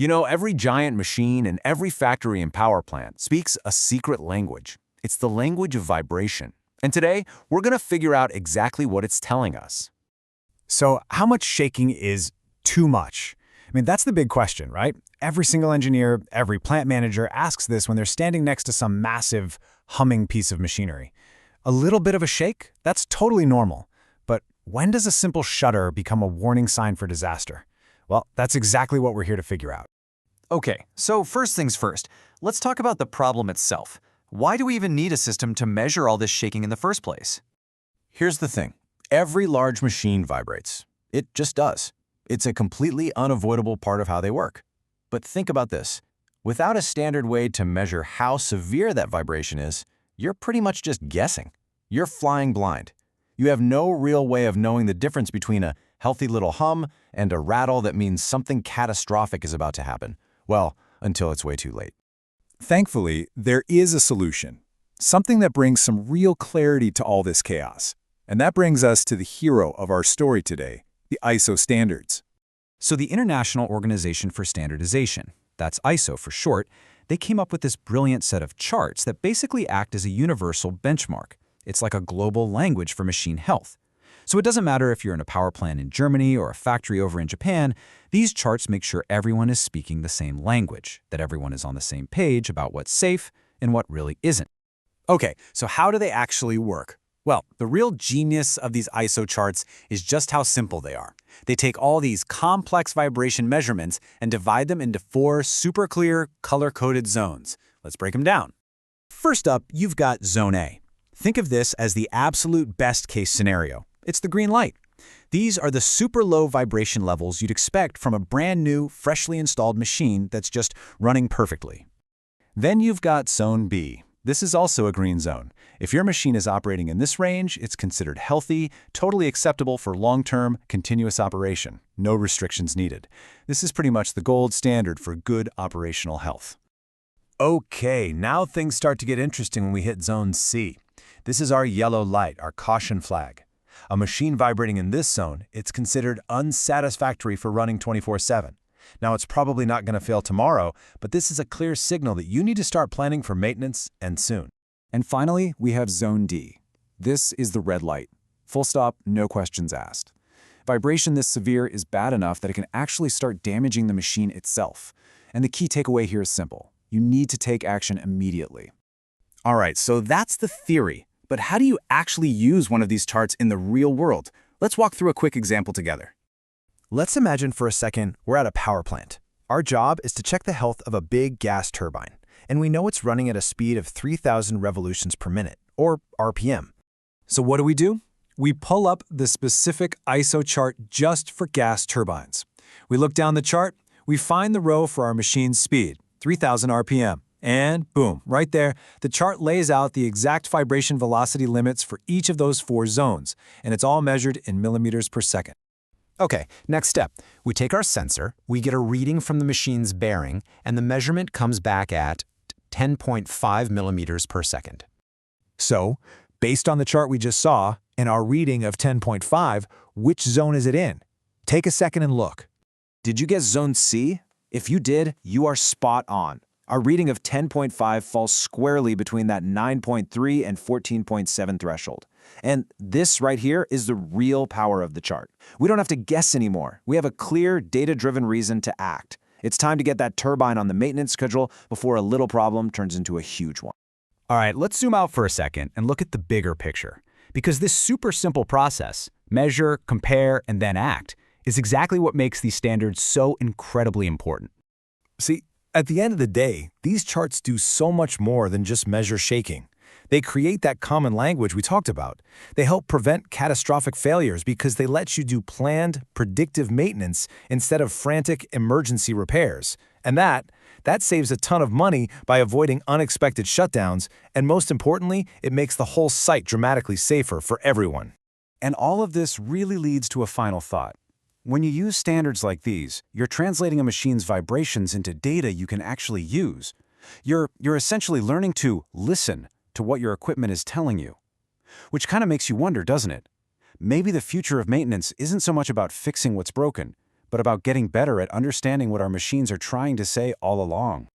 You know, every giant machine and every factory and power plant speaks a secret language. It's the language of vibration. And today, we're going to figure out exactly what it's telling us. So how much shaking is too much? I mean, that's the big question, right? Every single engineer, every plant manager asks this when they're standing next to some massive, humming piece of machinery. A little bit of a shake? That's totally normal. But when does a simple shudder become a warning sign for disaster? Well, that's exactly what we're here to figure out. Okay, so first things first, let's talk about the problem itself. Why do we even need a system to measure all this shaking in the first place? Here's the thing. Every large machine vibrates. It just does. It's a completely unavoidable part of how they work. But think about this. Without a standard way to measure how severe that vibration is, you're pretty much just guessing. You're flying blind. You have no real way of knowing the difference between a healthy little hum and a rattle that means something catastrophic is about to happen. Well, until it's way too late. Thankfully, there is a solution. Something that brings some real clarity to all this chaos. And that brings us to the hero of our story today, the ISO standards. So the International Organization for Standardization, that's ISO for short, they came up with this brilliant set of charts that basically act as a universal benchmark. It's like a global language for machine health. So it doesn't matter if you're in a power plant in Germany or a factory over in Japan, these charts make sure everyone is speaking the same language, that everyone is on the same page about what's safe and what really isn't. Okay, so how do they actually work? Well, the real genius of these ISO charts is just how simple they are. They take all these complex vibration measurements and divide them into 4 super clear, color-coded zones. Let's break them down. First up, you've got Zone A. Think of this as the absolute best-case scenario. It's the green light. These are the super low vibration levels you'd expect from a brand new, freshly installed machine that's just running perfectly. Then you've got Zone B. This is also a green zone. If your machine is operating in this range, it's considered healthy, totally acceptable for long-term, continuous operation. No restrictions needed. This is pretty much the gold standard for good operational health. Okay, now things start to get interesting when we hit Zone C. This is our yellow light, our caution flag. A machine vibrating in this zone, it's considered unsatisfactory for running 24/7. Now, it's probably not going to fail tomorrow, but this is a clear signal that you need to start planning for maintenance, and soon. And finally, we have Zone D. This is the red light. Full stop, no questions asked. Vibration this severe is bad enough that it can actually start damaging the machine itself. And the key takeaway here is simple. You need to take action immediately. All right, so that's the theory. But how do you actually use one of these charts in the real world? Let's walk through a quick example together. Let's imagine for a second we're at a power plant. Our job is to check the health of a big gas turbine, and we know it's running at a speed of 3,000 revolutions per minute, or RPM. So what do? We pull up the specific ISO chart just for gas turbines. We look down the chart, we find the row for our machine's speed, 3,000 RPM. And boom, right there, the chart lays out the exact vibration velocity limits for each of those 4 zones, and it's all measured in millimeters per second. Okay, next step. We take our sensor, we get a reading from the machine's bearing, and the measurement comes back at 10.5 millimeters per second. So, based on the chart we just saw, and our reading of 10.5, which zone is it in? Take a second and look. Did you guess Zone C? If you did, you are spot on. Our reading of 10.5 falls squarely between that 9.3 and 14.7 threshold. And this right here is the real power of the chart. We don't have to guess anymore. We have a clear, data-driven reason to act. It's time to get that turbine on the maintenance schedule before a little problem turns into a huge one. All right, let's zoom out for a second and look at the bigger picture. Because this super simple process, measure, compare, and then act, is exactly what makes these standards so incredibly important. See, at the end of the day, these charts do so much more than just measure shaking. They create that common language we talked about. They help prevent catastrophic failures because they let you do planned, predictive maintenance instead of frantic emergency repairs. And that saves a ton of money by avoiding unexpected shutdowns, and most importantly, it makes the whole site dramatically safer for everyone. And all of this really leads to a final thought. When you use standards like these, you're translating a machine's vibrations into data you can actually use. You're essentially learning to listen to what your equipment is telling you. Which kind of makes you wonder, doesn't it? Maybe the future of maintenance isn't so much about fixing what's broken, but about getting better at understanding what our machines are trying to say all along.